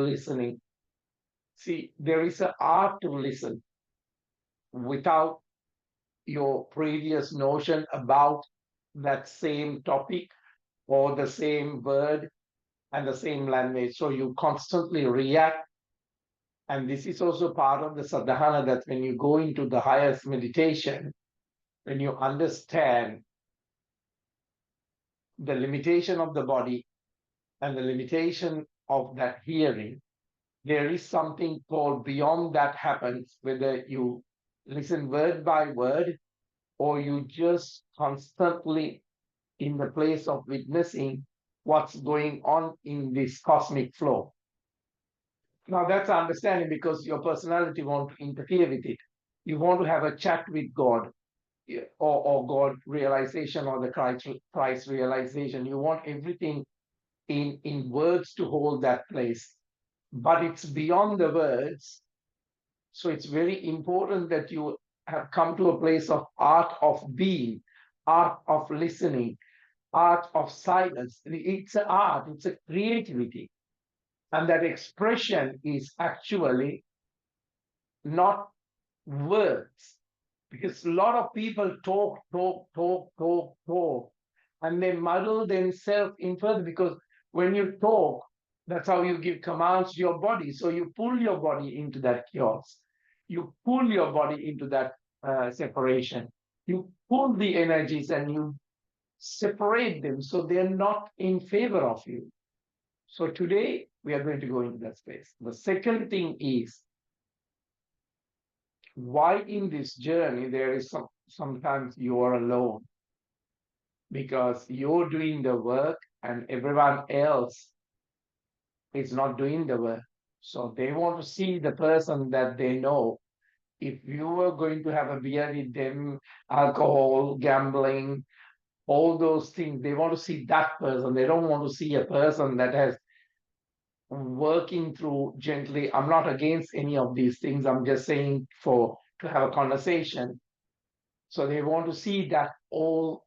listening. See, there is an art to listen without your previous notion about that same topic or the same word and the same language. So you constantly react. And this is also part of the sadhana that when you go into the highest meditation, when you understand the limitation of the body and the limitation of that hearing, there is something called beyond that happens, whether you listen word by word or you just constantly in the place of witnessing what's going on in this cosmic flow. Now that's understanding because your personality won't interfere with it. You want to have a chat with God, or God realization or the Christ realization. You want everything in words to hold that place. But it's beyond the words. So it's very important that you have come to a place of art of being, art of listening, art of silence. It's an art, it's a creativity. And that expression is actually not words. Because a lot of people talk, and they muddle themselves in further. Because when you talk, that's how you give commands to your body. So you pull your body into that chaos. You pull your body into that separation. You pull the energies and you separate them so they're not in favor of you. So today we are going to go into that space. The second thing is why in this journey there is sometimes you are alone because you're doing the work and everyone else is not doing the work. So they want to see the person that they know. If you were going to have a beer with them, alcohol, gambling, all those things, they want to see that person. They don't want to see a person that has working through gently. I'm not against any of these things. I'm just saying to have a conversation. So they want to see that all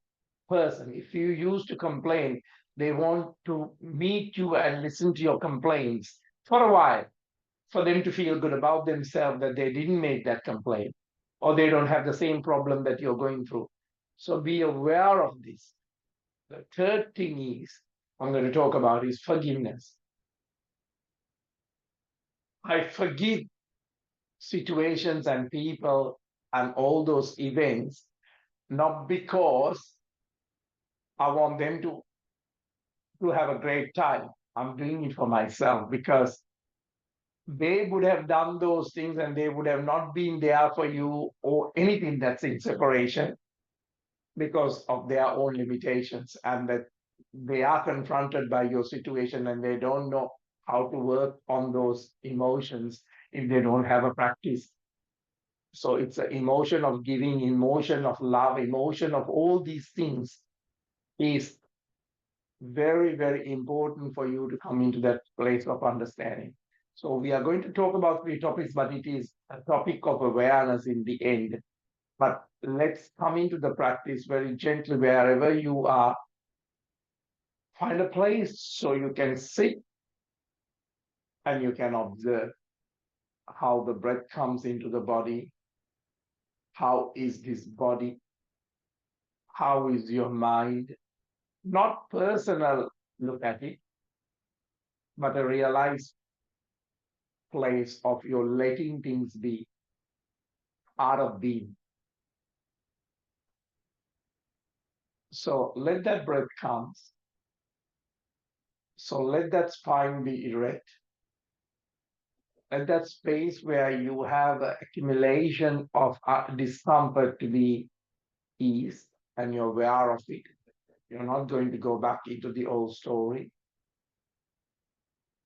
person. If you used to complain, they want to meet you and listen to your complaints for a while, for them to feel good about themselves that they didn't make that complaint or they don't have the same problem that you're going through. So be aware of this. The third thing is I'm going to talk about is forgiveness. I forgive situations and people and all those events, not because I want them to have a great time. I'm doing it for myself because they would have done those things and they would have not been there for you or anything that's in separation because of their own limitations and that they are confronted by your situation and they don't know how to work on those emotions if they don't have a practice. So it's an emotion of giving, emotion of love, emotion of all these things is very, very important for you to come into that place of understanding. So we are going to talk about three topics, but it is a topic of awareness in the end. But let's come into the practice very gently wherever you are. Find a place so you can sit and you can observe how the breath comes into the body. How is this body? How is your mind? Not personal look at it, but a realized place of your letting things be out of being. So let that breath come. So let that spine be erect. Let that space where you have accumulation of discomfort to be eased and you're aware of it. You're not going to go back into the old story.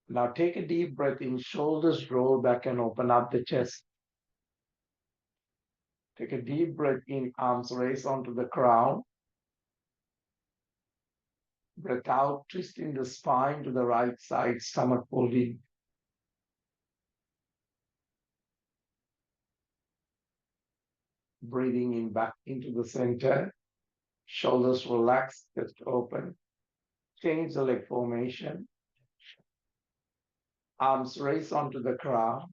Now take a deep breath in, shoulders roll back and open up the chest. Take a deep breath in, arms raise onto the crown. Breath out, twisting the spine to the right side, stomach pulled in. Breathing in back into the center. Shoulders relaxed, chest open. Change the leg formation. Arms raised onto the crown.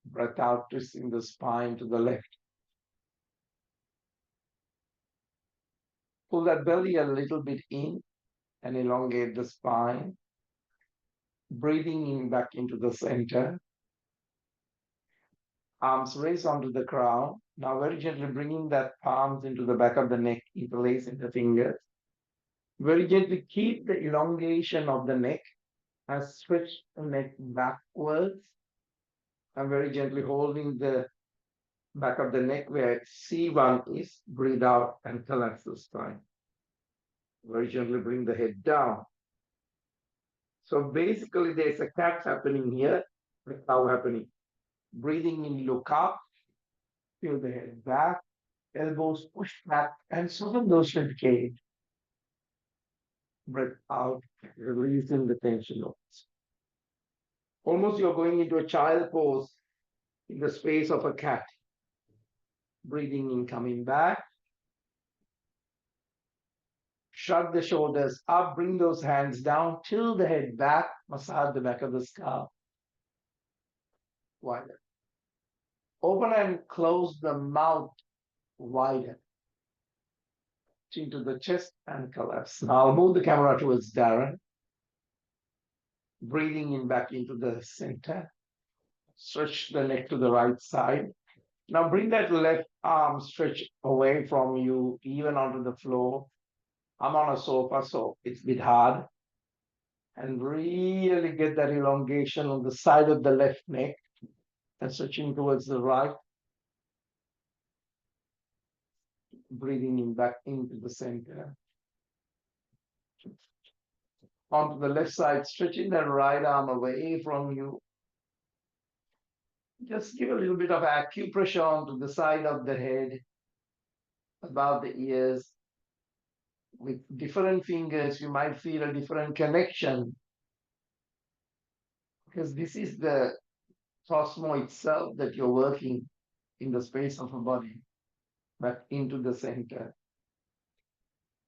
Breath out, twisting the spine to the left. Pull that belly a little bit in and elongate the spine. Breathing in back into the center. Arms raised onto the crown. Now very gently bringing that palms into the back of the neck, interlacing the fingers. Very gently keep the elongation of the neck and stretch the neck backwards. And very gently holding the back of the neck where C1 is. Breathe out and collapse the spine. Very gently bring the head down. So basically there's a cat happening here, a cow happening. Breathing in, look up, feel the head back, elbows push back, and soften those rib cage. Breath out, releasing the tension. Almost you're going into a child pose in the space of a cat. Breathing in, coming back. Shrug the shoulders up, bring those hands down, tilt the head back, massage the back of the skull. Wider. Open and close the mouth wider into the chest and collapse. Now I'll move the camera towards Darren. Breathing in back into the center. Stretch the neck to the right side. Now bring that left arm stretch away from you, even onto the floor. I'm on a sofa, so it's a bit hard. And really get that elongation on the side of the left neck and stretching towards the right. Breathing in back into the center. Onto the left side, stretching that right arm away from you. Just give a little bit of acupressure onto the side of the head, above the ears. With different fingers, you might feel a different connection. Because this is the cosmos itself that you're working in the space of a body, back into the center.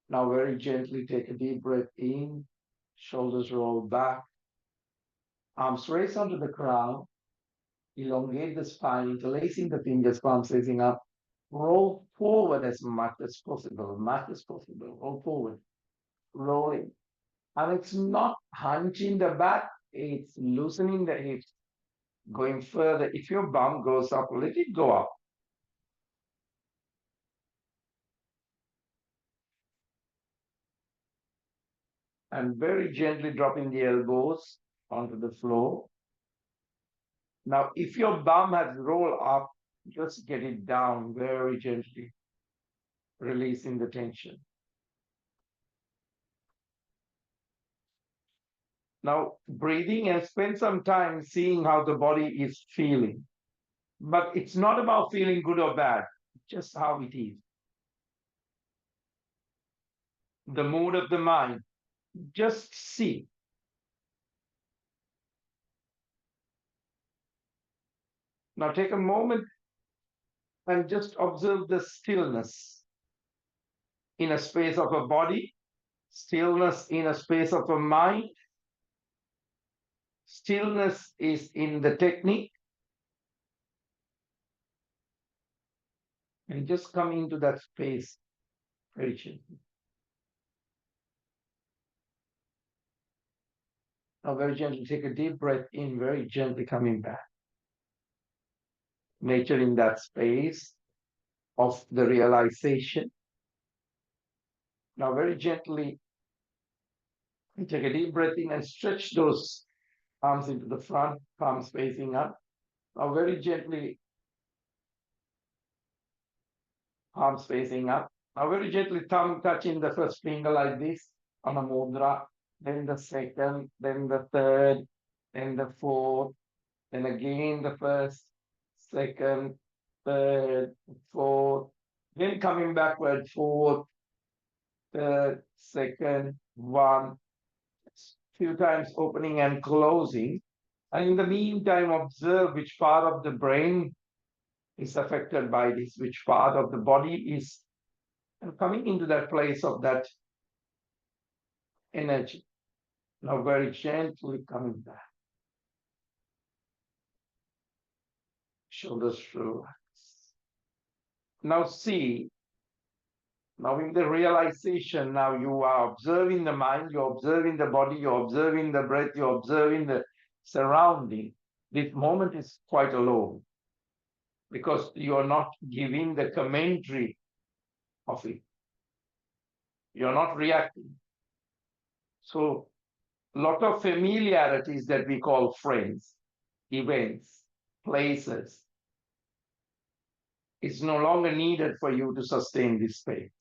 Now very gently take a deep breath in, shoulders roll back, arms raised onto the crown, elongate the spine, interlacing the fingers, palms facing up, roll forward as much as possible, roll forward, rolling. And it's not hunching the back, it's loosening the hips, going further. If your bum goes up, let it go up. And very gently dropping the elbows onto the floor. Now, if your bum has rolled up, just get it down very gently, releasing the tension. Now, breathing and spend some time seeing how the body is feeling. But it's not about feeling good or bad, just how it is. The mood of the mind. Just see. Now take a moment and just observe the stillness in a space of a body, stillness in a space of a mind. Stillness is in the technique. And just come into that space very gently. Now very gently take a deep breath in, very gently coming back. Nature in that space of the realization. Now very gently take a deep breath in and stretch those arms into the front, palms facing up. Now very gently, palms facing up. Now very gently, thumb touching the first finger like this on a mudra, then the second, then the third, then the fourth, then again the first, second, third, fourth, then coming backward, fourth, third, second, one, few times opening and closing. And in the meantime, observe which part of the brain is affected by this, which part of the body is coming into that place of that energy. Now very gently coming back. Shoulders relax. Now see, now in the realization, now you are observing the mind, you're observing the body, you're observing the breath, you're observing the surrounding. This moment is quite alone because you're not giving the commentary of it. You're not reacting. So a lot of familiarities that we call friends, events, places, is no longer needed for you to sustain this space.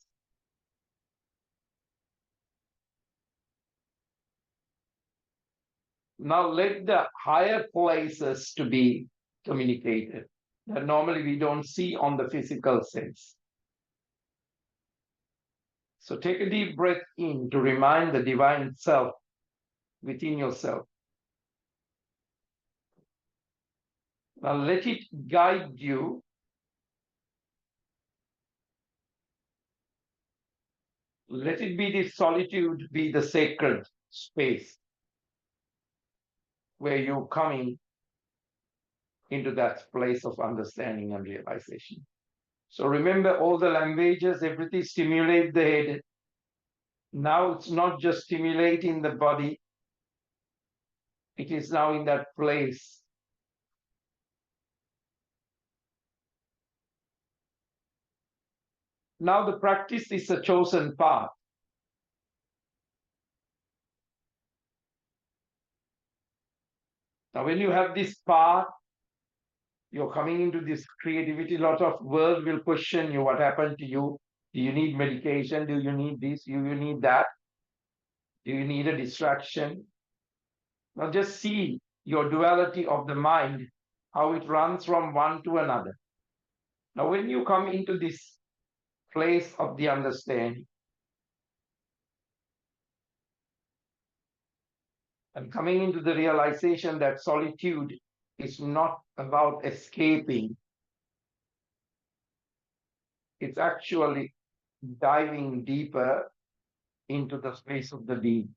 Now let the higher places to be communicated that normally we don't see on the physical sense. So take a deep breath in to remind the divine self within yourself. Now let it guide you. Let it be this solitude, be the sacred space where you're coming into that place of understanding and realization. So remember all the languages, everything stimulate the head. Now it's not just stimulating the body, it is now in that place. Now the practice is a chosen path. Now when you have this path, you're coming into this creativity. A lot of world will question you, what happened to you? Do you need medication? Do you need this? Do you need that? Do you need a distraction? Now just see your duality of the mind, how it runs from one to another. Now when you come into this place of the understanding, and coming into the realization that solitude is not about escaping, it's actually diving deeper into the space of the being.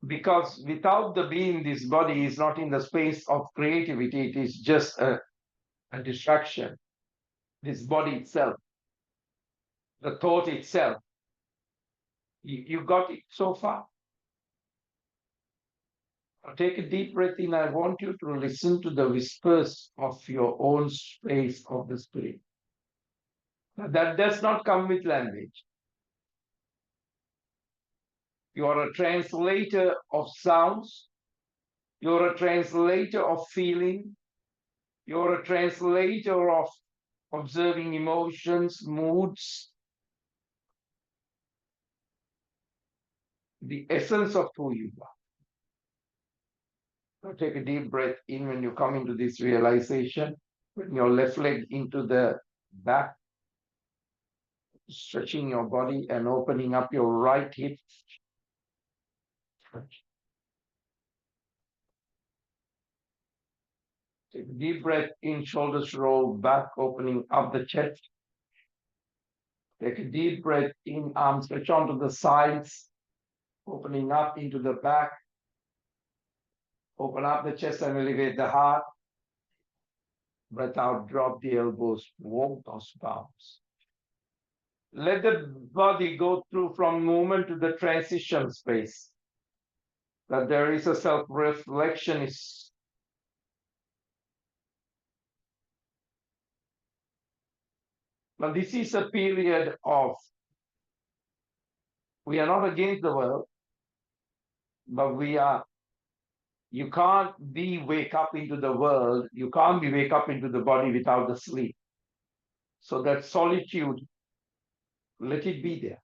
Because without the being, this body is not in the space of creativity, it is just a distraction. This body itself, the thought itself, you got it so far. Now take a deep breath in. I want you to listen to the whispers of your own space of the spirit. Now, that does not come with language. You are a translator of sounds. You're a translator of feeling. You're a translator of observing emotions, moods, the essence of who you are. Now take a deep breath in when you come into this realization. Bring your left leg into the back, stretching your body and opening up your right hip. Take a deep breath in, shoulders roll back, opening up the chest. Take a deep breath in, arms stretch onto the sides, opening up into the back. Open up the chest and elevate the heart. Breath out, drop the elbows, walk those palms. Let the body go through from movement to the transition space. That there is a self-reflection is now this is a period of we are not against the world, but you can't be wake up into the world, you can't be wake up into the body without the sleep. So that solitude, let it be there.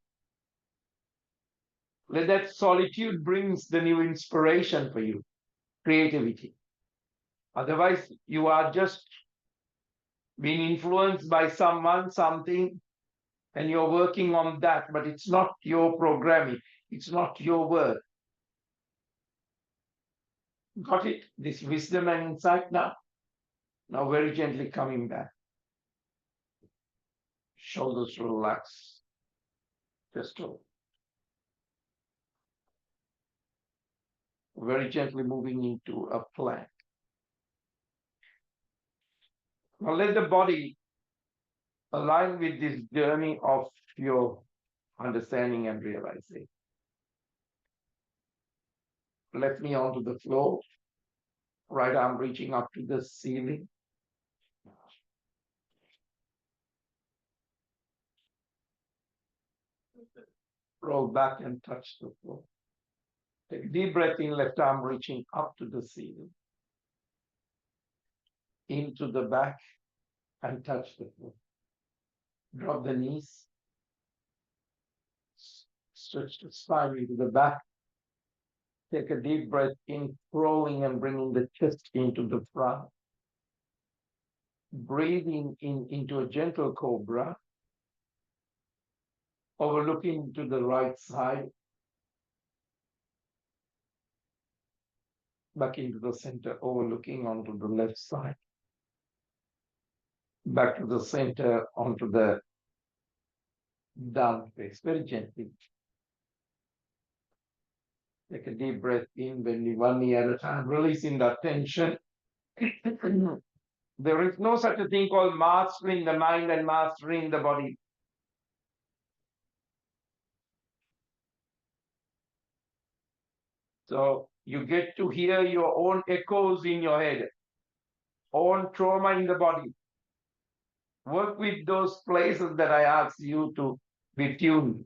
Let that solitude brings the new inspiration for you, creativity. Otherwise, you are just being influenced by someone, something, and you're working on that, but it's not your programming, it's not your work. Got it? This wisdom and insight now? Now very gently coming back. Shoulders relax. Just hold. very gently moving into a plank. Now let the body align with this journey of your understanding and realizing. Left knee onto the floor, right arm reaching up to the ceiling. Roll back and touch the floor. Take a deep breath in, left arm reaching up to the ceiling. Into the back and touch the floor. Drop the knees. Stretch the spine into the back. Take a deep breath in, rolling and bringing the chest into the front. Breathing in into a gentle cobra. Overlooking to the right side. Back into the center, overlooking onto the left side. Back to the center, onto the down face, very gently. Take a deep breath in, bending one knee at a time, releasing that tension. There is no such a thing called mastering the mind and mastering the body. So you get to hear your own echoes in your head, own trauma in the body. Work with those places that I asked you to be tuned.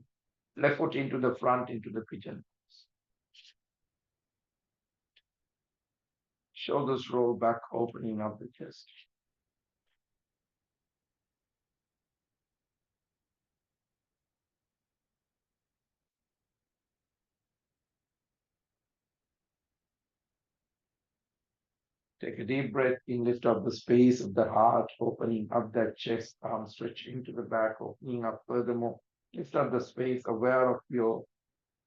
Left foot into the front, into the pigeon. Shoulders roll back, opening up the chest. Take a deep breath in, lift up the space of the heart, opening up that chest, arms stretching to the back, opening up furthermore. Lift up the space, aware of your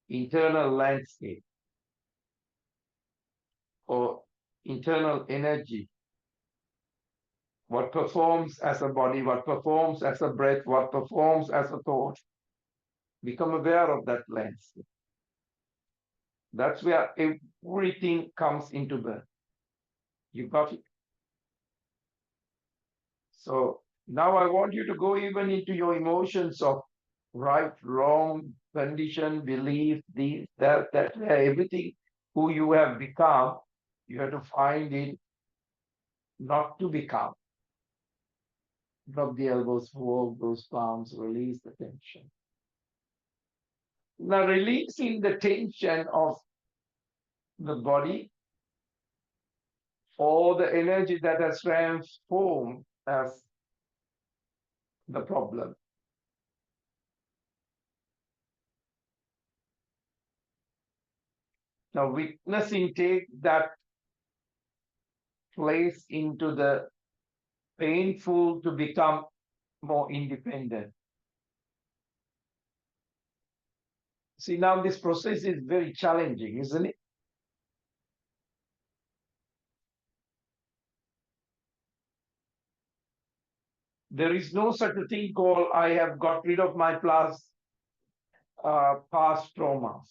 internal landscape or internal energy. What performs as a body, what performs as a breath, what performs as a thought. Become aware of that landscape. That's where everything comes into birth. You got it? So now I want you to go even into your emotions of right, wrong, condition, belief, these, that, everything who you have become, you have to find it not to become. Drop the elbows, fold those palms, release the tension. Now releasing the tension of the body or the energy that has transformed as the problem. Now witnessing take that place into the painful to become more independent. See, now this process is very challenging, isn't it? There is no such a thing called I have got rid of my past traumas.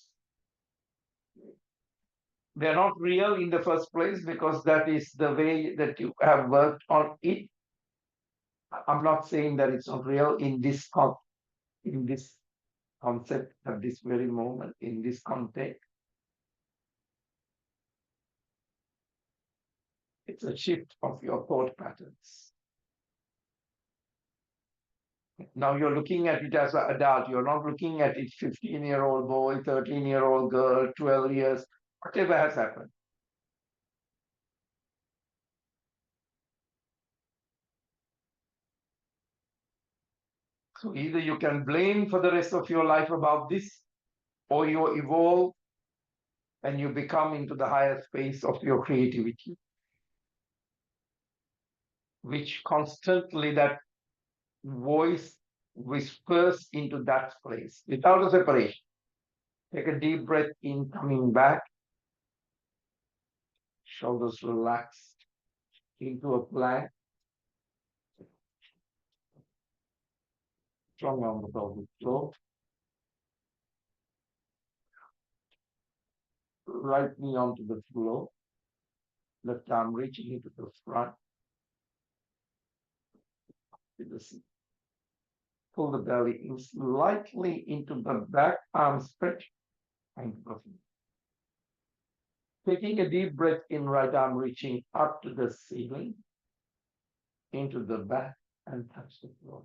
They're not real in the first place because that is the way that you have worked on it. I'm not saying that it's not real in this concept at this very moment, in this context. It's a shift of your thought patterns. Now you're looking at it as an adult. You're not looking at it 15-year-old boy, 13-year-old girl, 12 years, whatever has happened. So either you can blame for the rest of your life about this, or you evolve and you become into the higher space of your creativity, which constantly that voice whispers into that place without a separation. Take a deep breath in, coming back. Shoulders relaxed into a plank. Strong on the pelvic floor. right knee onto the floor, left arm reaching into the front, to the seat. Pull the belly in slightly into the back, arm stretch, and taking a deep breath in, right arm reaching up to the ceiling, into the back, and touch the floor.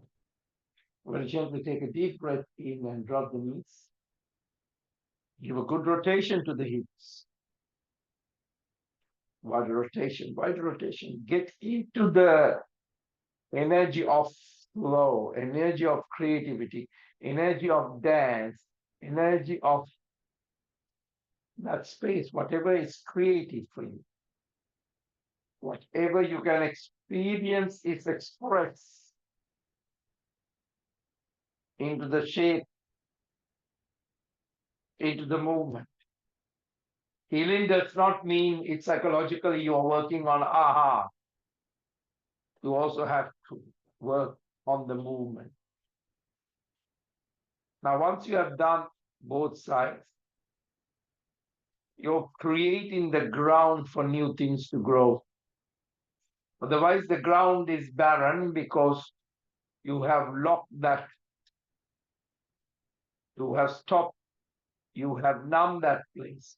Very gently take a deep breath in and drop the knees. Give a good rotation to the hips. Wide rotation, wide rotation. Get into the energy of flow, energy of creativity, energy of dance, energy of that space, whatever is creative for you. Whatever you can experience is expressed into the shape, into the movement. Healing does not mean it's psychologically you're working on aha. You also have to work on the movement. Now, once you have done both sides, you're creating the ground for new things to grow. Otherwise, the ground is barren because you have locked that, you have stopped, you have numbed that place.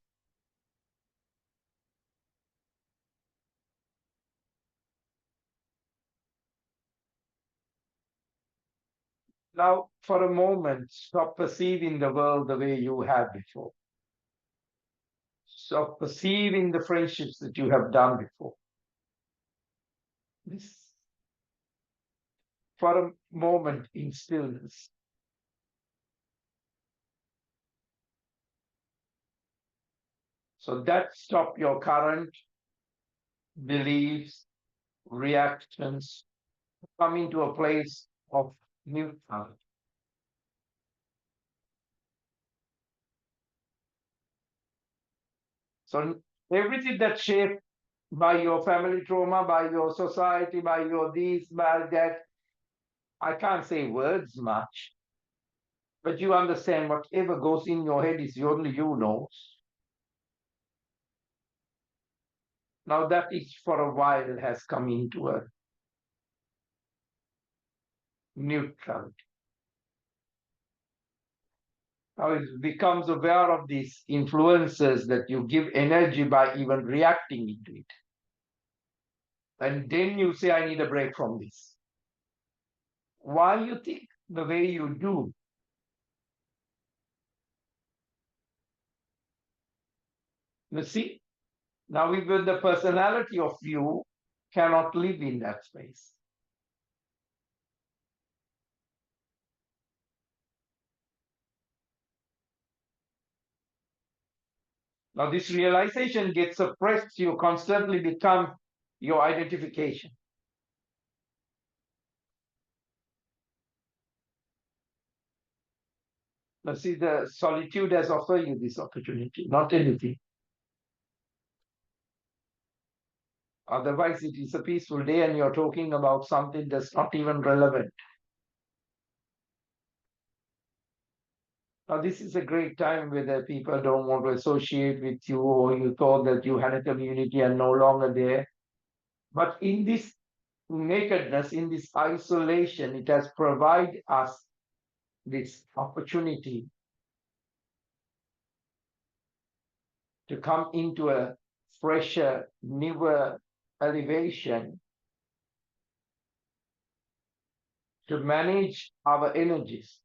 Now, for a moment, stop perceiving the world the way you had before. Stop perceiving the friendships that you have done before. This, for a moment in stillness. So that stop your current beliefs, reactions, come into a place of neutrality. So everything that's shaped by your family trauma, by your society, by your this, by that, I can't say words much, but you understand whatever goes in your head is only you knows. Now that is for a while has come into a neutrality. Now it becomes aware of these influences that you give energy by even reacting into it. And then you say, I need a break from this. Why you think the way you do? You see, now even the personality of you cannot live in that space. Now this realization gets suppressed, you constantly become your identification. Now see, the solitude has offered you this opportunity, not anything. Otherwise, it is a peaceful day and you're talking about something that's not even relevant. Now, this is a great time where the people don't want to associate with you, or you thought that you had a community and no longer there. But in this nakedness, in this isolation, it has provided us this opportunity to come into a fresher, newer elevation to manage our energies.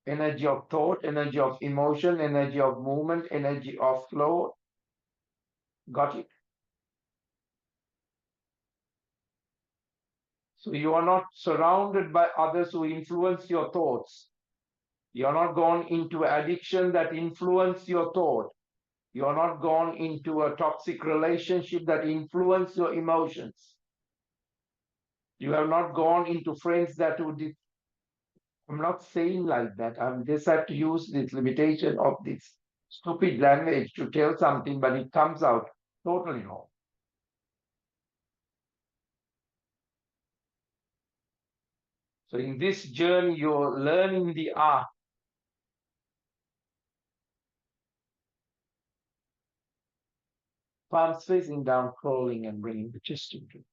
Energy of thought, energy of emotion, energy of movement, energy of flow. Got it? So you are not surrounded by others who influence your thoughts. You're not gone into addiction that influence your thought. You're not gone into a toxic relationship that influence your emotions. You have not gone into friends that would. I'm not saying like that. I'm just have to use this limitation of this stupid language to tell something, but it comes out totally wrong. So in this journey, you're learning the art palms facing down, crawling and bringing the chest into.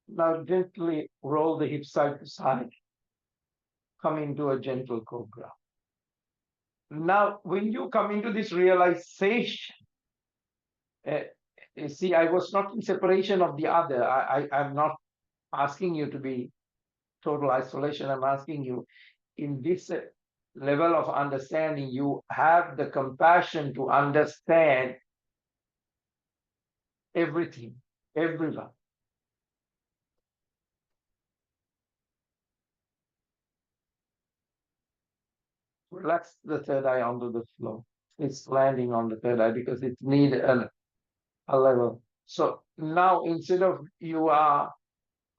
Now gently roll the hips side to side. Come into a gentle cobra. Now, when you come into this realization, you see, I was not in separation of the other. I'm not asking you to be total isolation. I'm asking you, in this level of understanding, you have the compassion to understand everything, everyone. Relax the third eye onto the floor. It's landing on the third eye because it needs a level. So now instead of you are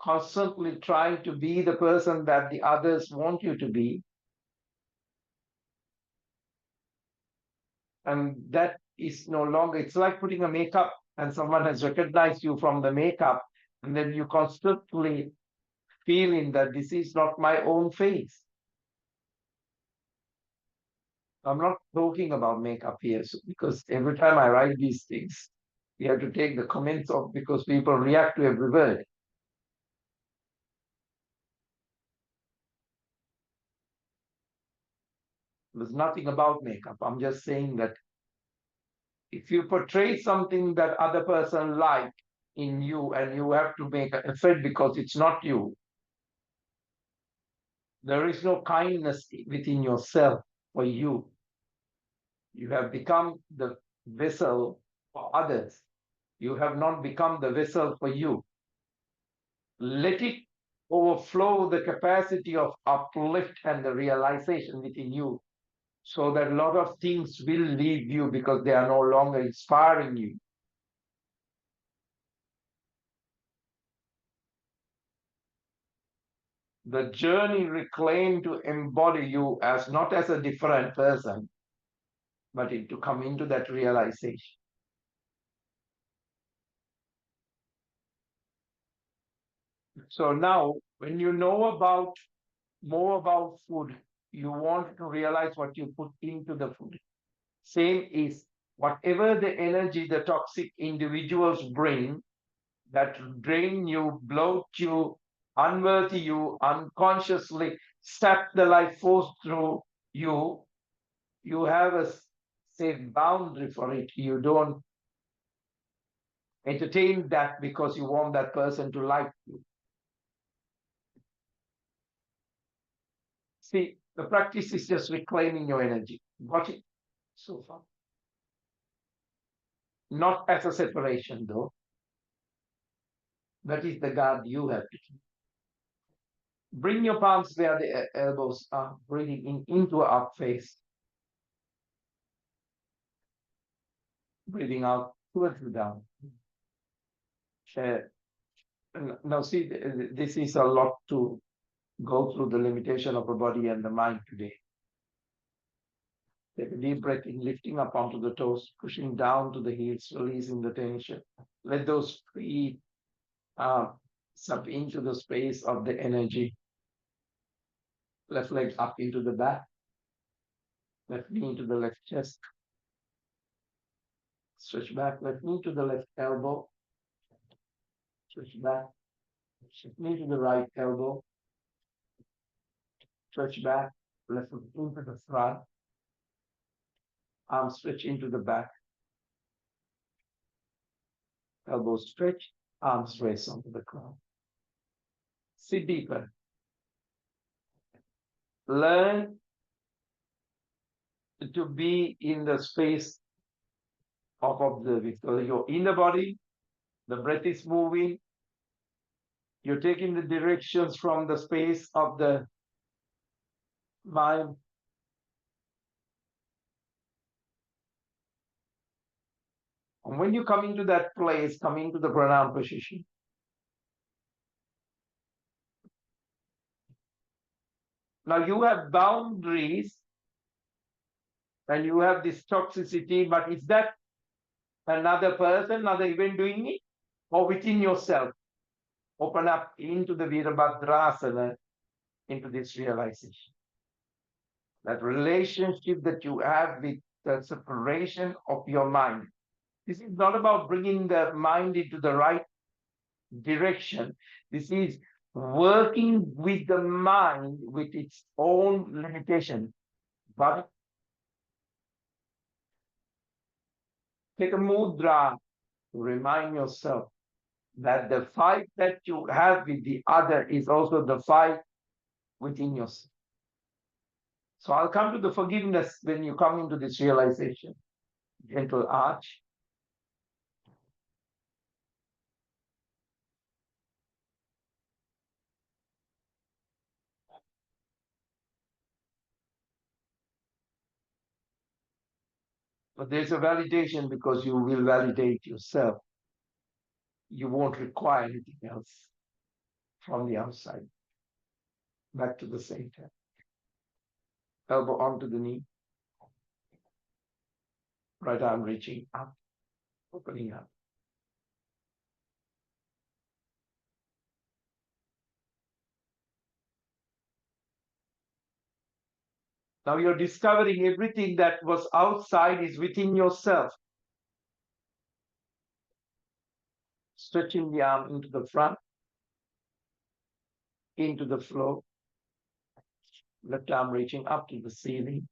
constantly trying to be the person that the others want you to be, and that is no longer, it's like putting a makeup and someone has recognized you from the makeup, and then you constantly feeling that this is not my own face. I'm not talking about makeup here, because every time I write these things, we have to take the comments off because people react to every word. There's nothing about makeup. I'm just saying that if you portray something that other person like in you and you have to make an effort because it's not you, there is no kindness within yourself for you. You have become the vessel for others. You have not become the vessel for you. Let it overflow the capacity of uplift and the realization within you, so that a lot of things will leave you because they are no longer inspiring you. The journey reclaimed to embody you as not as a different person, but to come into that realization. So now, when you know about more about food, you want to realize what you put into the food. Same is whatever the energy the toxic individuals bring that drain you, bloat you, unworthy you, unconsciously sap the life force through you, you have a safe boundary for it. You don't entertain that because you want that person to like you. See, the practice is just reclaiming your energy. Got it so far? Not as a separation, though. That is the guard you have to keep. Bring your palms where the elbows are, breathing in into an up face. Breathing out towards the down. Now, see, this is a lot to go through the limitation of the body and the mind today. Take a deep breath in, lifting up onto the toes, pushing down to the heels, releasing the tension. Let those feet sub into the space of the energy. Left leg up into the back. Left knee into the left chest. Stretch back, left knee to the left elbow. Stretch back. Shift knee to the right elbow. Stretch back, left foot into the front. Arm stretch into the back. Elbow stretch, arms raise onto the ground. Sit deeper. Learn to be in the space of observing. So you're in the body, the breath is moving, you're taking the directions from the space of the mind. And when you come into that place, come into the pranam position. Now you have boundaries and you have this toxicity, but is that another person, another event doing it, or within yourself? Open up into the Virabhadrasana, into this realization. That relationship that you have with the separation of your mind. This is not about bringing the mind into the right direction. This is working with the mind with its own limitation. But take a mudra to remind yourself that the fight that you have with the other is also the fight within yourself. So I'll come to the forgiveness when you come into this realization. Gentle arch. But there's a validation because you will validate yourself. You won't require anything else from the outside. Back to the center. Elbow onto the knee. Right arm reaching up, opening up. Now you're discovering everything that was outside is within yourself. Stretching the arm into the front, into the floor. Left arm reaching up to the ceiling,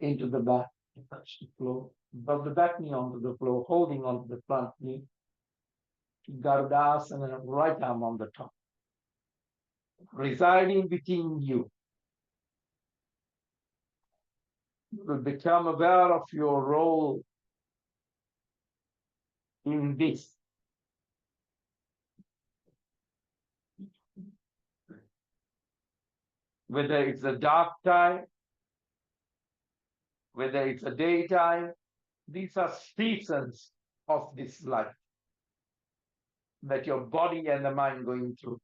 into the back, touch the floor. Drop the back knee onto the floor, holding onto the front knee. Garudasana, right arm on the top. Residing within you. You will become aware of your role in this. Whether it's a dark time, whether it's a daytime, these are seasons of this life that your body and the mind going through.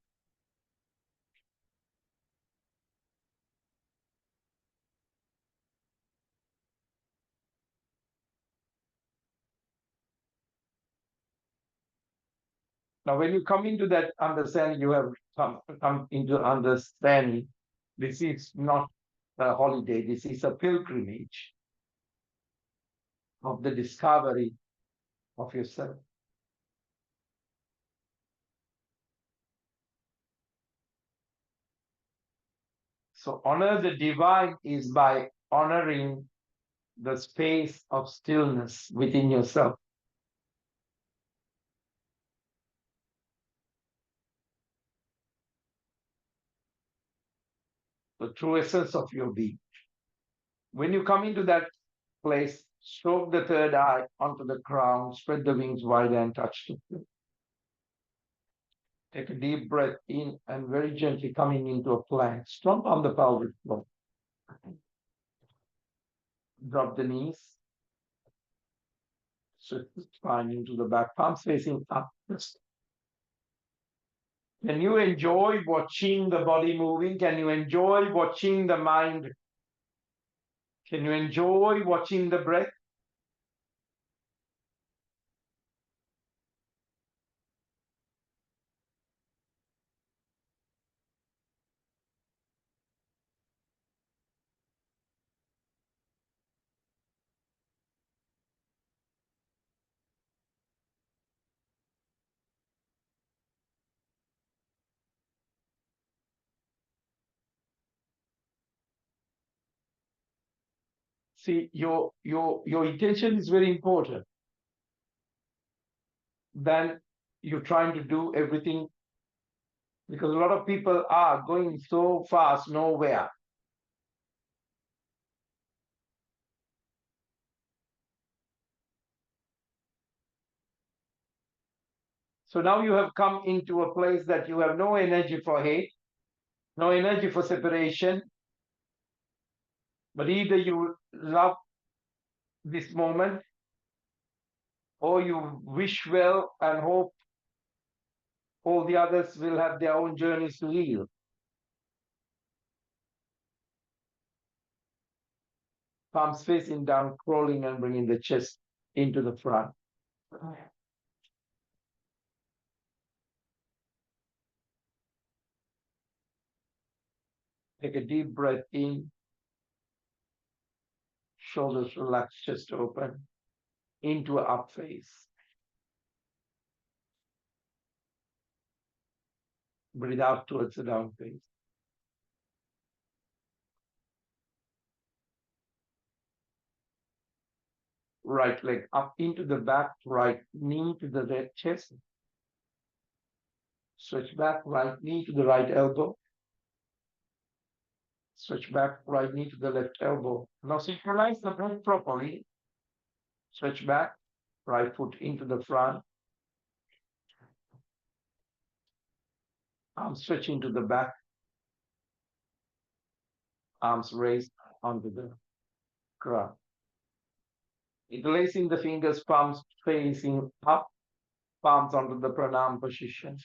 Now, when you come into that understanding, you have come into understanding this is not a holiday, this is a pilgrimage of the discovery of yourself. So, honor the divine is by honoring the space of stillness within yourself. The true essence of your being. When you come into that place, stroke the third eye onto the crown, spread the wings wide and touch the floor. Take a deep breath in and very gently coming into a plank. Stomp on the pelvic floor. Drop the knees. Shift the spine into the back, palms facing up. Can you enjoy watching the body moving? Can you enjoy watching the mind? Can you enjoy watching the breath? See, your intention is very important. Then you're trying to do everything because a lot of people are going so fast nowhere. So now you have come into a place that you have no energy for hate, no energy for separation, but either you love this moment or you wish well and hope all the others will have their own journeys to heal. Palms facing down, crawling and bringing the chest into the front. Take a deep breath in, shoulders relaxed, chest open, into an up face. Breathe out towards the down face. Right leg up into the back, right knee to the red chest. Switch back, right knee to the right elbow. Switch back, right knee to the left elbow. Now synchronize the breath properly. Switch back, right foot into the front. Arms stretching to the back. Arms raised onto the ground. Interlacing the fingers, palms facing up, palms onto the pranam position.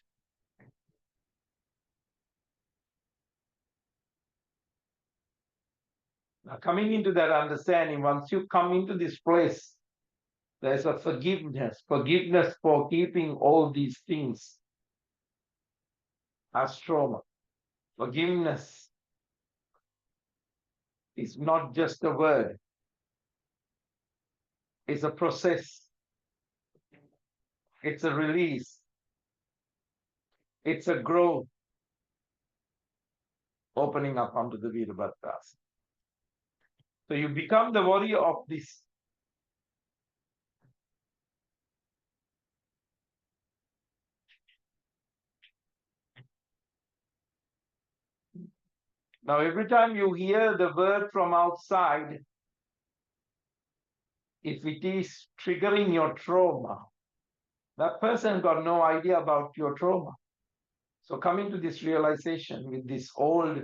Now, coming into that understanding, once you come into this place, there's a forgiveness for keeping all these things as trauma. Forgiveness is not just a word, it's a process, it's a release, it's a growth, opening up onto the Virabhadrasana. So you become the warrior of this. Now, every time you hear the word from outside, if it is triggering your trauma, that person got no idea about your trauma. So coming to this realization with this old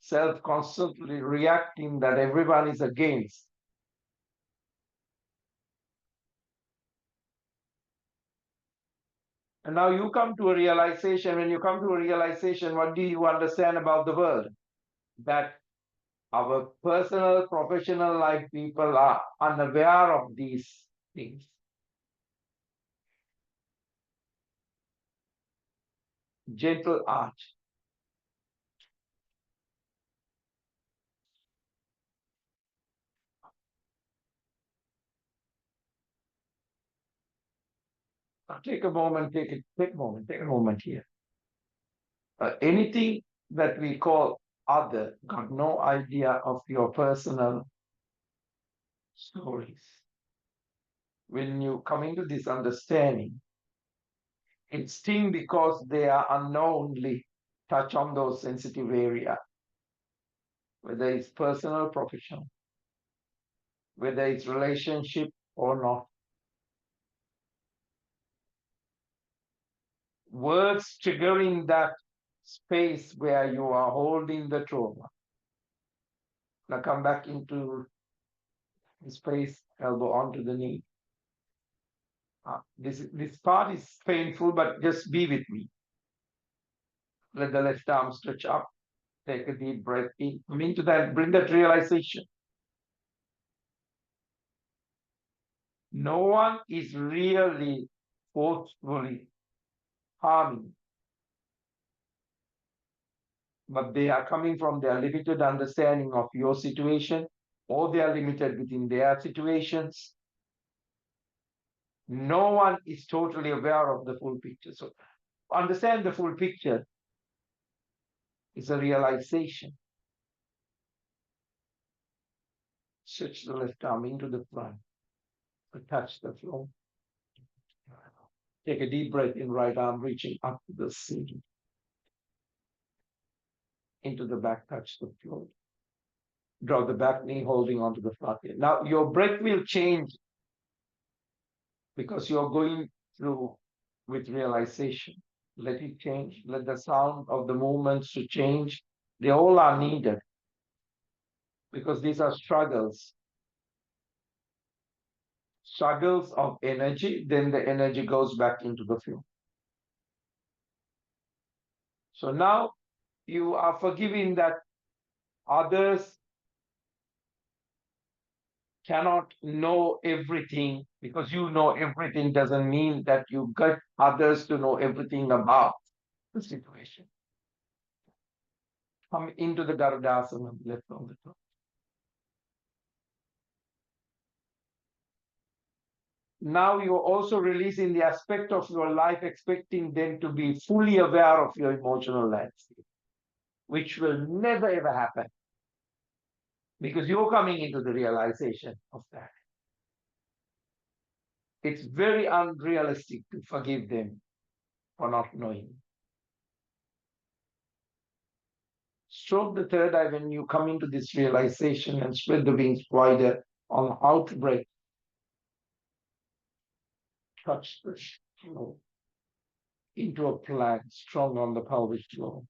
self constantly reacting that everyone is against. And now you come to a realization. When you come to a realization, what do you understand about the world? That our personal, professional life people are unaware of these things. Gentle arch. Take a moment, take a moment here. Anything that we call other got no idea of your personal stories. When you come into this understanding, it's sting because they are unknowingly touch on those sensitive areas, whether it's personal, professional, whether it's relationship or not. Words triggering that space where you are holding the trauma. Now come back into the space, elbow onto the knee. This part is painful, but just be with me. Let the left arm stretch up. Take a deep breath in. Come into that, bring that realization. No one is really forcefully harming, but they are coming from their limited understanding of your situation, or they are limited within their situations. No one is totally aware of the full picture. So understand the full picture is a realization. Stretch the left arm into the front, touch the floor. Take a deep breath in, right arm reaching up to the ceiling. Into the back, touch the floor. Draw the back knee, holding onto the front knee. Now your breath will change because you're going through with realization. Let it change. Let the sound of the movements to change. They all are needed because these are struggles. Struggles of energy, then the energy goes back into the flow. So now you are forgiving that others cannot know everything. Because you know everything doesn't mean that you get others to know everything about the situation. Come into the Garudasana, left on the top. Now you're also releasing the aspect of your life, expecting them to be fully aware of your emotional landscape, which will never ever happen because you're coming into the realization of that. It's very unrealistic to forgive them for not knowing. Stroke the third eye when you come into this realization and spread the wings wider on how to break. Touch the floor into a plank strong on the pelvic floor.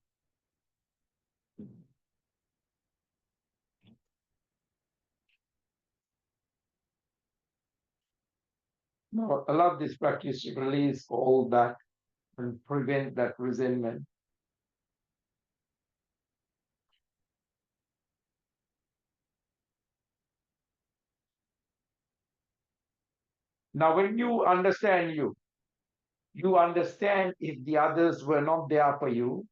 Now, allow this practice to release all that and prevent that resentment. Now, when you understand you understand if the others were not there for you,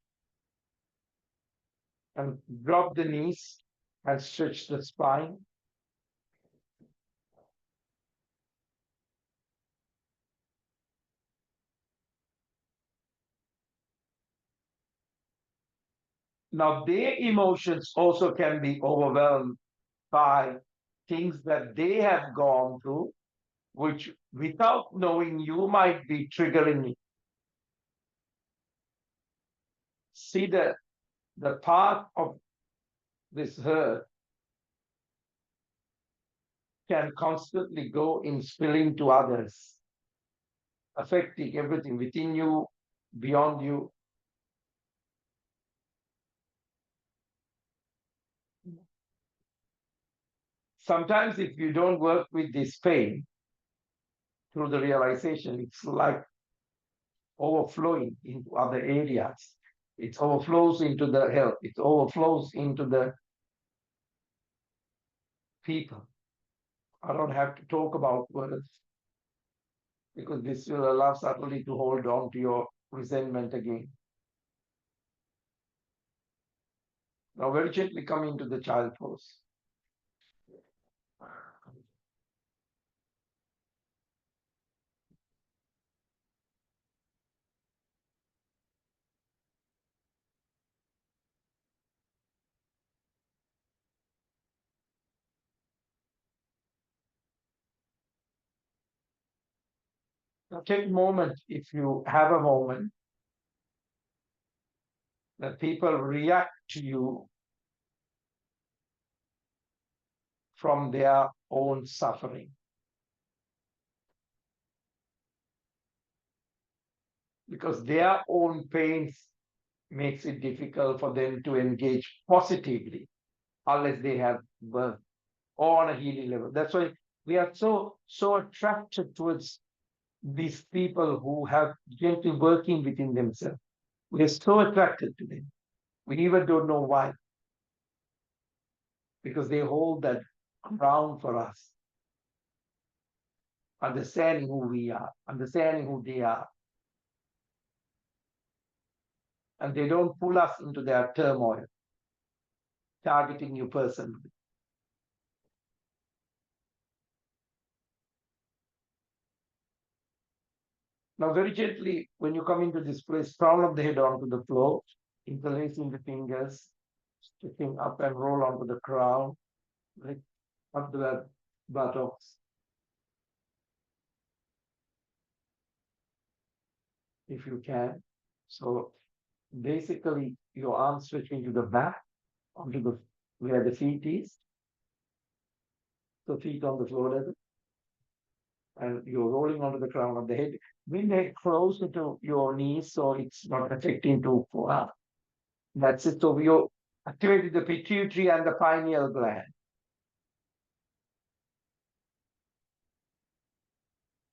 and drop the knees and stretch the spine. Now, their emotions also can be overwhelmed by things that they have gone through, which without knowing you might be triggering it. See the path of this hurt can constantly go in spilling to others, affecting everything within you, beyond you. Sometimes, if you don't work with this pain through the realization, it's like overflowing into other areas. It overflows into the health. It overflows into the people. I don't have to talk about words because this will allow subtly to hold on to your resentment again. Now, very gently come into the child pose. Now, take a moment, if you have a moment, that people react to you from their own suffering. Because their own pains makes it difficult for them to engage positively unless they have birth or on a healing level. That's why we are so attracted towards these people who have gently working within themselves. We are so attracted to them. We even don't know why, because they hold that ground for us, understanding who we are, understanding who they are. And they don't pull us into their turmoil, targeting you personally. Now, very gently, when you come into this place, crown of the head onto the floor, interlacing the fingers, sticking up and roll onto the crown, like up the buttocks. If you can. So basically, your arms stretching to the back, onto the where the feet is. So feet on the floor level, and you're rolling onto the crown of the head. Bring the head closer to your knees, so it's not affecting too far. That's it. So you activated the pituitary and the pineal gland,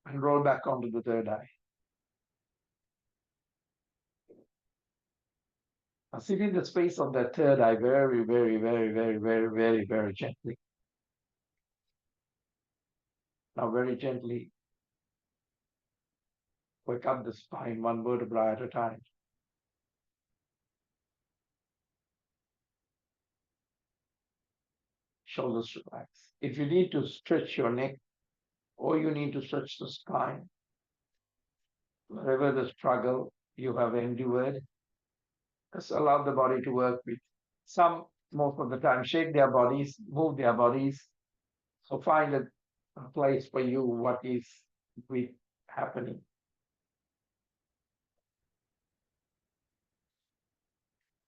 and roll back onto the third eye. Now sit in the space of that third eye very, very, very, very, very, very, very gently. Now very gently work up the spine one vertebra at a time. shoulders relax. If you need to stretch your neck or you need to stretch the spine, wherever the struggle you have endured, just allow the body to work with. Some, most of the time, shake their bodies, move their bodies. So find a place for you, what is with happening.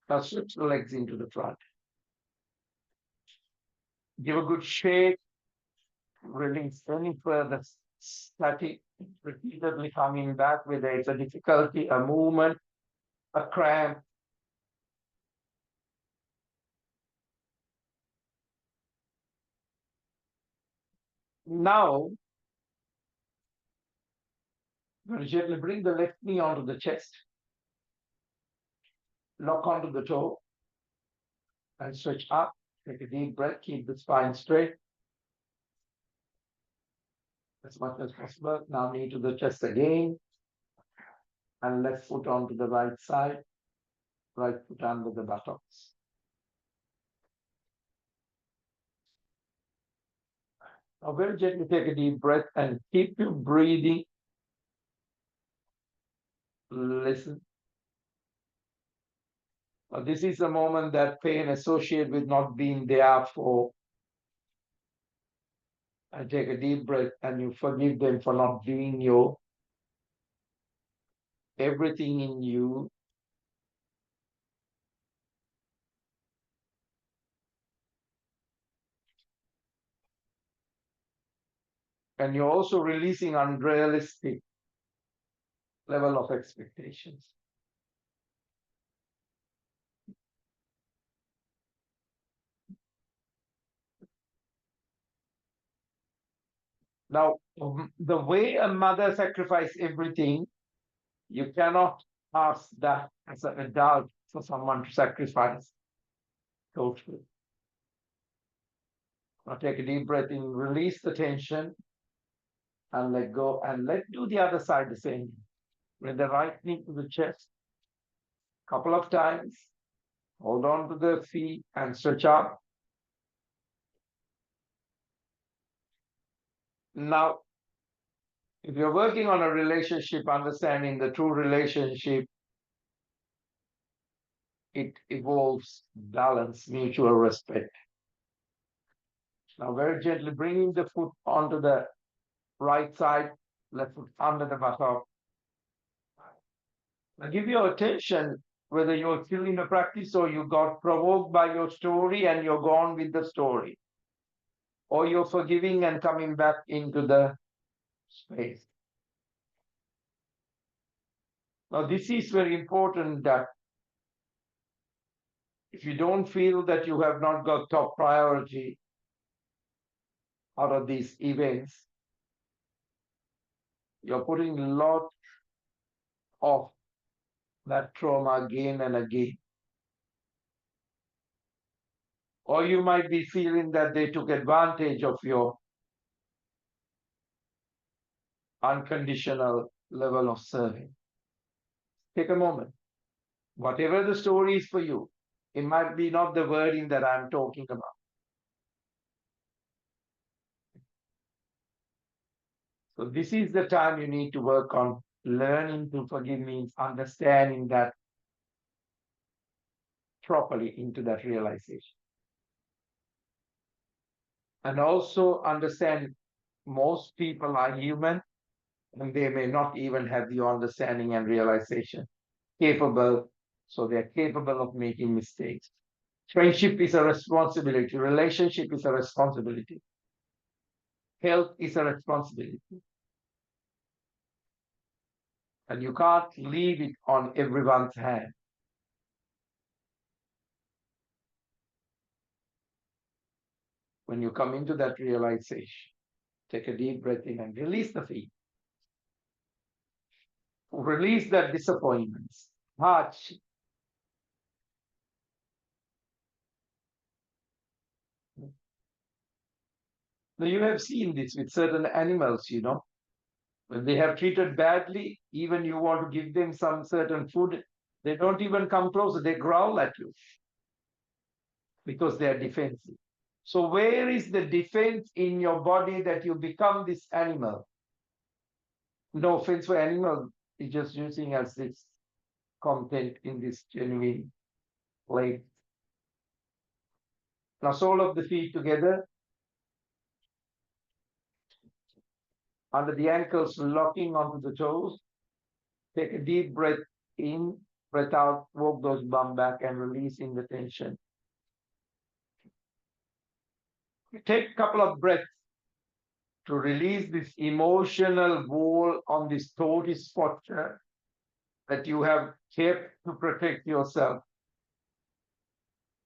Now switch the legs into the front. Give a good shake, release any further static, repeatedly coming back, whether it's a difficulty, a movement, a cramp. Now, very gently bring the left knee onto the chest, lock onto the toe, and stretch up. Take a deep breath, keep the spine straight as much as possible. Now knee to the chest again, and left foot onto the right side, right foot under the buttocks. Now very gently take a deep breath and keep your breathing. Listen. Now, this is a moment that pain associated with not being there for. And take a deep breath and you forgive them for not being your everything in you. And you're also releasing unrealistic level of expectations. Now, the way a mother sacrificed everything, you cannot ask that as an adult for someone to sacrifice totally. Now take a deep breath in, release the tension, and let go, and let do the other side the same. With the right knee to the chest, couple of times, hold on to the feet and stretch up. Now, if you're working on a relationship, understanding the true relationship, it evolves balance, mutual respect. Now, very gently bringing the foot onto the right side, left foot under the buttock. Now, give your attention whether you're still in the practice or you got provoked by your story and you're gone with the story, or you're forgiving and coming back into the space. Now, this is very important that if you don't feel that you have not got top priority out of these events, you're putting a lot of that trauma again and again. Or you might be feeling that they took advantage of your unconditional level of serving. Take a moment. Whatever the story is for you, it might be not the wording that I'm talking about. So this is the time you need to work on learning to forgive, means understanding that properly into that realization. And also understand most people are human and they may not even have the understanding and realization capable, so they're capable of making mistakes. Friendship is a responsibility, relationship is a responsibility, health is a responsibility. And you can't leave it on everyone's hand. When you come into that realization, take a deep breath in and release the feet. Release that disappointments, hardship. Now you have seen this with certain animals, when they have treated badly, even you want to give them some certain food, they don't even come closer, they growl at you because they are defensive. So where is the defense in your body that you become this animal? No offense for animal, it's just using as this content in this genuine way. Now sole of the feet together, under the ankles locking onto the toes. Take a deep breath in, breath out, walk those bum back and releasing the tension. Take a couple of breaths to release this emotional wall on this tortoise posture that you have kept to protect yourself.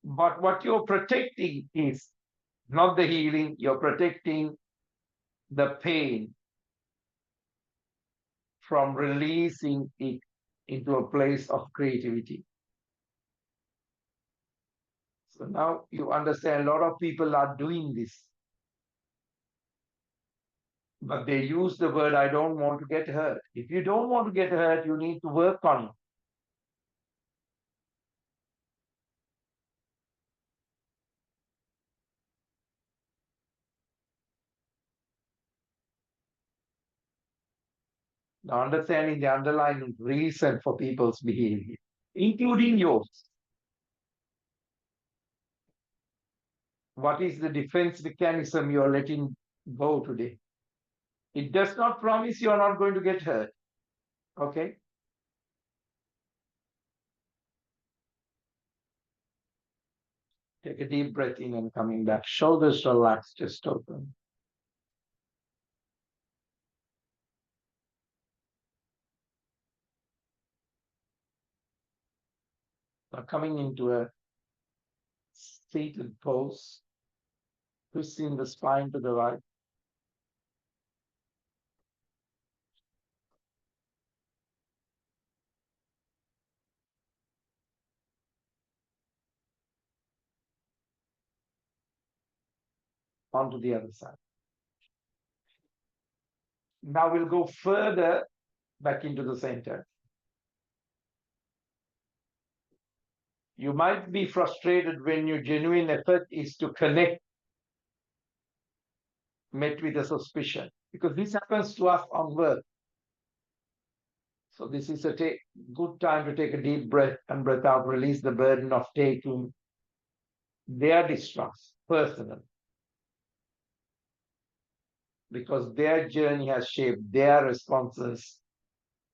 But what you're protecting is not the healing, you're protecting the pain from releasing it into a place of creativity. So now you understand a lot of people are doing this, but they use the word, I don't want to get hurt. If you don't want to get hurt, you need to work on it. Now, understanding the underlying reason for people's behavior, including yours. What is the defense mechanism you're letting go today? It does not promise you're not going to get hurt. Okay? Take a deep breath in and coming back. Shoulders relaxed, just open. Now coming into a seated pose, twisting the spine to the right. Onto the other side. Now we'll go further back into the center. You might be frustrated when your genuine effort is to connect, met with a suspicion, because this happens to us on work. So this is a good time to take a deep breath and breath out, release the burden of taking their distrust personal, because their journey has shaped their responses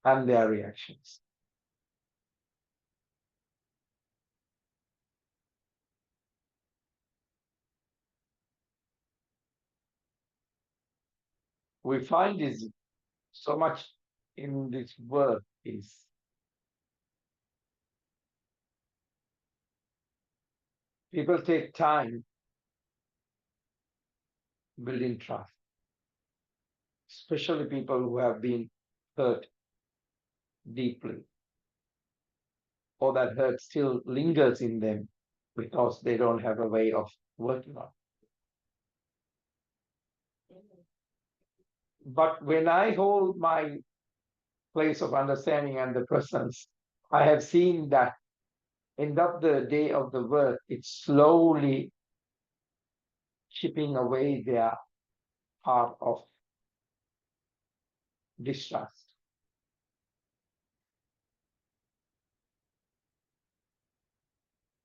and their reactions. We find this so much in this work is people take time building trust, especially people who have been hurt deeply, or that hurt still lingers in them because they don't have a way of working on. But when I hold my place of understanding and the presence, I have seen that end of the day of the work, it's slowly chipping away their heart of distrust.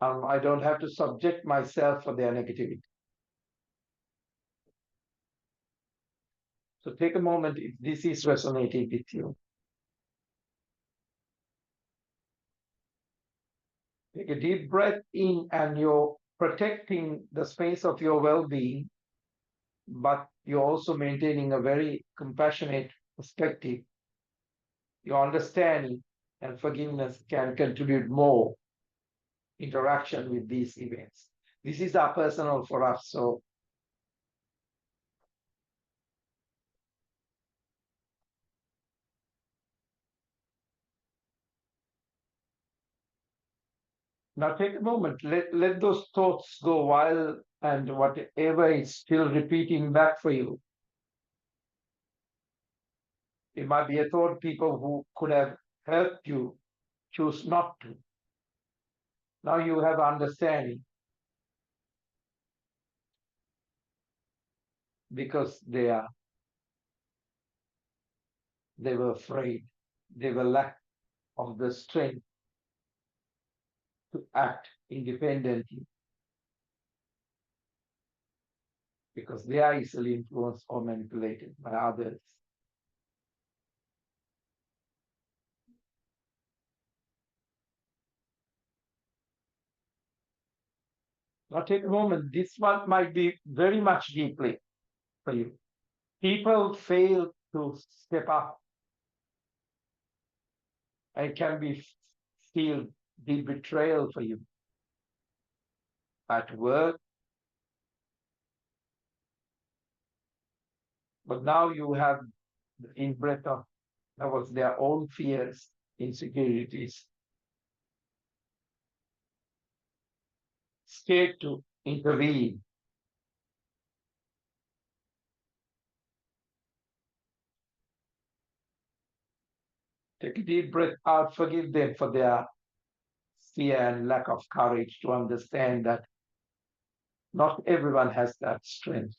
I don't have to subject myself for their negativity. So take a moment if this is resonating with you. Take a deep breath in and you're protecting the space of your well-being, but you're also maintaining a very compassionate perspective. Your understanding and forgiveness can contribute more interaction with these events. This is our personal for us. So now take a moment, let those thoughts go wild and whatever is still repeating back for you. It might be a thought people who could have helped you choose not to. Now you have understanding. because they were afraid. They were lack of the strength to act independently because they are easily influenced or manipulated by others. Now take a moment. This one might be very much deeply for you. People fail to step up and can be feel the betrayal for you at work, but now you have the in breath of that was their own fears, insecurities, scared to intervene. Take a deep breath out, forgive them for their fear and lack of courage to understand that not everyone has that strength.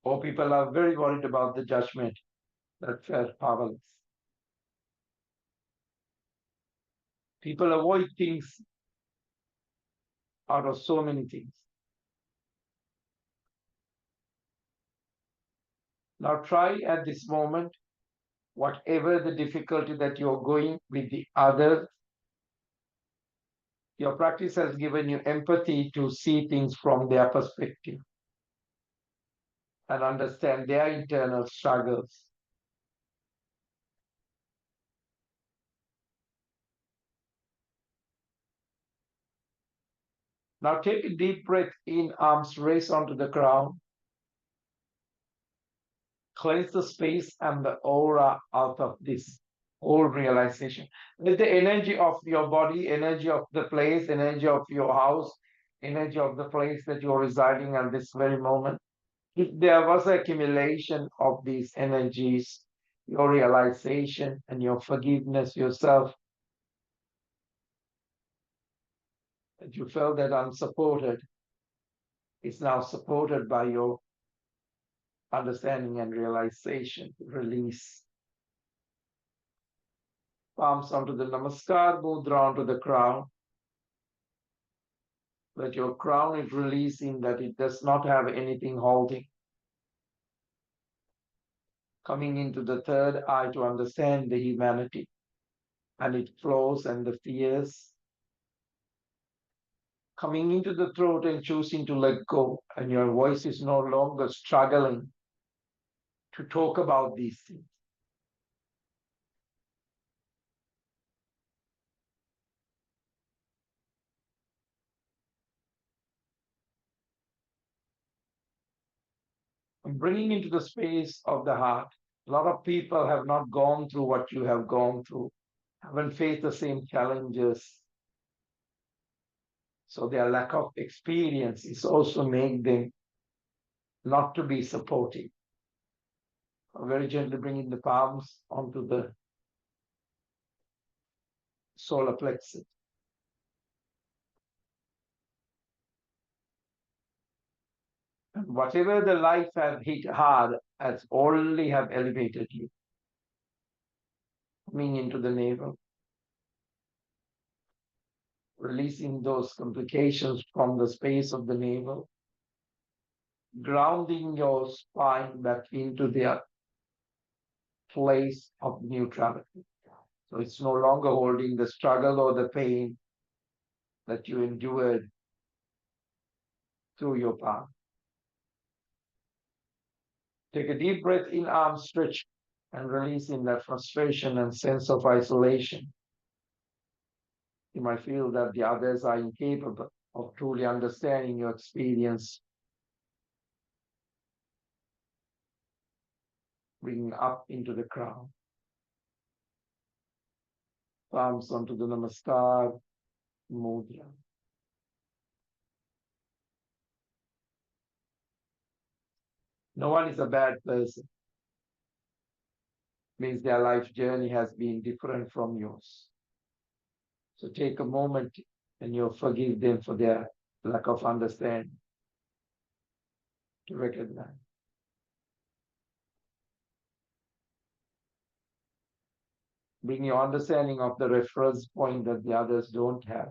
Or people are very worried about the judgment that felt powerless. People avoid things out of so many things. Now try at this moment, whatever the difficulty that you're going with the other, your practice has given you empathy to see things from their perspective and understand their internal struggles. Now take a deep breath in, arms raised onto the ground. Cleanse the space and the aura out of this whole realization. Let the energy of your body, energy of the place, energy of your house, energy of the place that you're residing at this very moment. If there was accumulation of these energies, your realization and your forgiveness yourself, that you felt that unsupported, is now supported by your understanding and realization. Release. Palms onto the Namaskar mudra onto the crown. That your crown is releasing, that it does not have anything holding. Coming into the third eye to understand the humanity. And it flows and the fears. Coming into the throat and choosing to let go. And your voice is no longer struggling to talk about these things. And bringing into the space of the heart. A lot of people have not gone through what you have gone through, haven't faced the same challenges. So their lack of experience is also make them not to be supportive. Very gently bringing the palms onto the solar plexus. And whatever the life have hit hard has only have elevated you. Coming into the navel. Releasing those complications from the space of the navel. Grounding your spine back into their place of neutrality. So it's no longer holding the struggle or the pain that you endured through your path. Take a deep breath in, arms stretch, and releasing that frustration and sense of isolation. You might feel that the others are incapable of truly understanding your experience. Bringing up into the crown. Palms onto the Namaskar mudra. No one is a bad person. Means their life journey has been different from yours. So take a moment and you forgive them for their lack of understanding, to recognize. Bring your understanding of the reference point that the others don't have.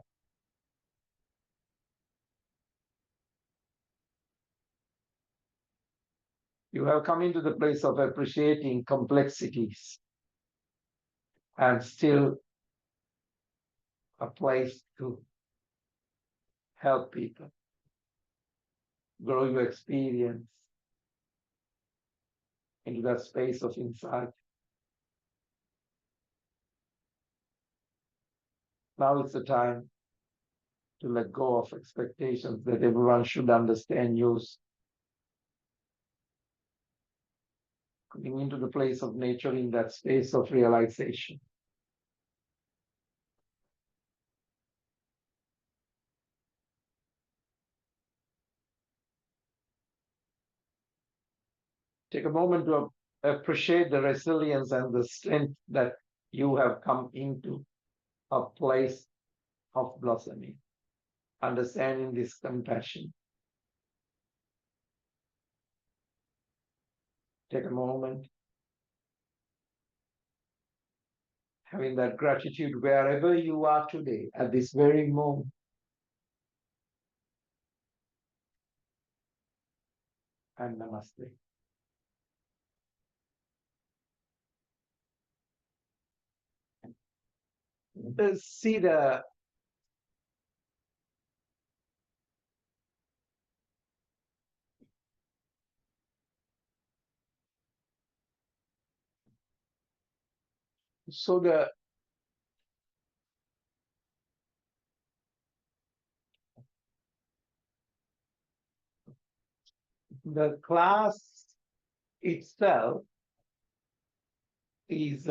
You have come into the place of appreciating complexities and still a place to help people, grow your experience into that space of insight. Now it's the time to let go of expectations that everyone should understand yours. Coming into the place of nature in that space of realization. Take a moment to appreciate the resilience and the strength that you have come into a place of blossoming, understanding this compassion. Take a moment, having that gratitude wherever you are today, at this very moment. And namaste. See so the class itself is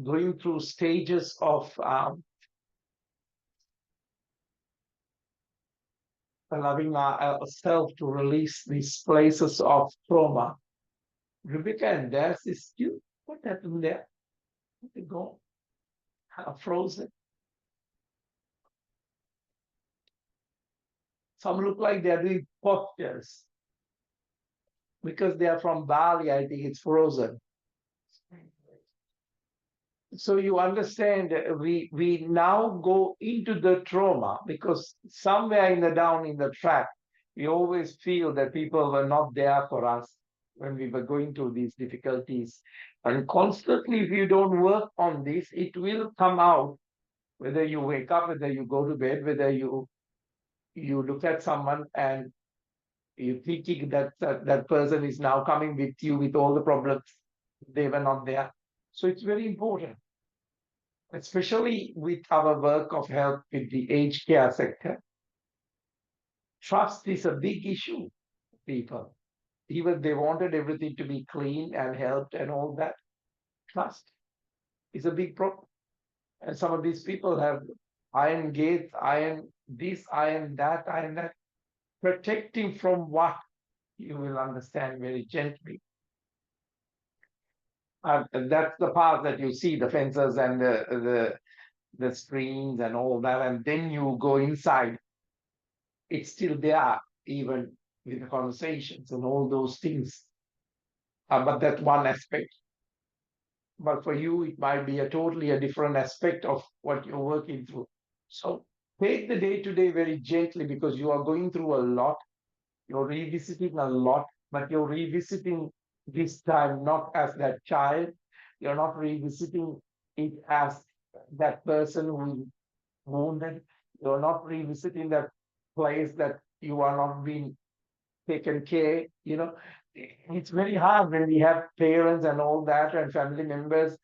going through stages of allowing ourselves to release these places of trauma. Rebecca and Des is you. What happened there? They go frozen. Some look like they're doing postures because they are from Bali. I think it's frozen. So you understand, we now go into the trauma because somewhere in the down in the track, we always feel that people were not there for us when we were going through these difficulties. And constantly, if you don't work on this, it will come out. Whether you wake up, whether you go to bed, whether you look at someone and you thinking that that person is now coming with you with all the problems, they were not there. So it's very important, especially with our work of help with the aged care sector. Trust is a big issue, people. Even they wanted everything to be clean and helped and all that. Trust is a big problem. And some of these people have iron gates, iron this, iron that, iron that. Protecting from what? You will understand very gently. And that's the part that you see, the fences and the screens and all that. And then you go inside. It's still there, even with the conversations and all those things. But that's one aspect. But for you, it might be a totally a different aspect of what you're working through. So take the day to day very gently because you are going through a lot. You're revisiting a lot, but you're revisiting this time not as that child. You're not revisiting it as that person who wounded. You're not revisiting that place that you are not being taken care. It's very hard when we have parents and all that and family members.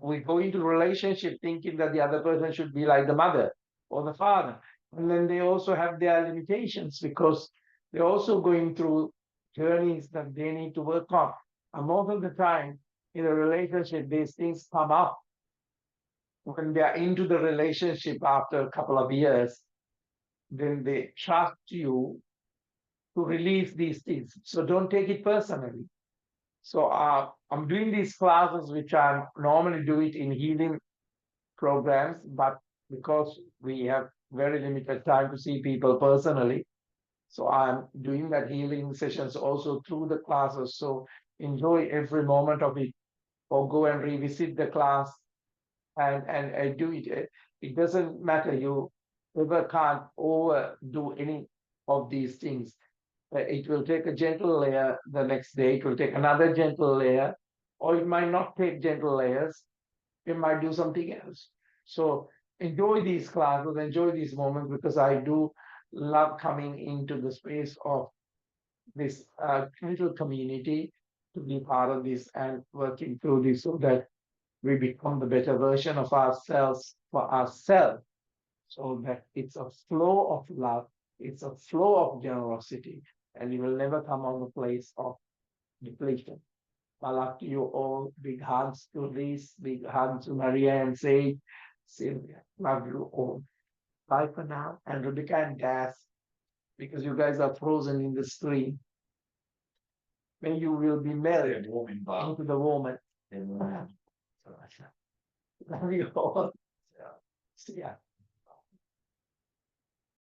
We go into relationship thinking that the other person should be like the mother or the father. And then they also have their limitations because they're also going through journeys that they need to work on. And most of the time in a relationship, these things come up when they are into the relationship after a couple of years. Then they trust you to release these things. So don't take it personally. So I'm doing these classes, which I normally do it in healing programs, but because we have very limited time to see people personally, so I'm doing that healing sessions also through the classes. So enjoy every moment of it, or go and revisit the class and do it. It doesn't matter. You ever can't overdo any of these things. It will take a gentle layer the next day. It will take another gentle layer, or it might not take gentle layers. It might do something else. So enjoy these classes, enjoy these moments, because I do love coming into the space of this spiritual community to be part of this and working through this so that we become the better version of ourselves for ourselves, so that it's a flow of love, it's a flow of generosity, and you will never come on a place of depletion. I love to you all. Big hugs to Liz, big hugs to Maria and Sage, Sylvia. Love you all. Bye for now. And Rebecca and Das, because you guys are frozen in the stream. When you will be melted into the moment. Love you all. See ya.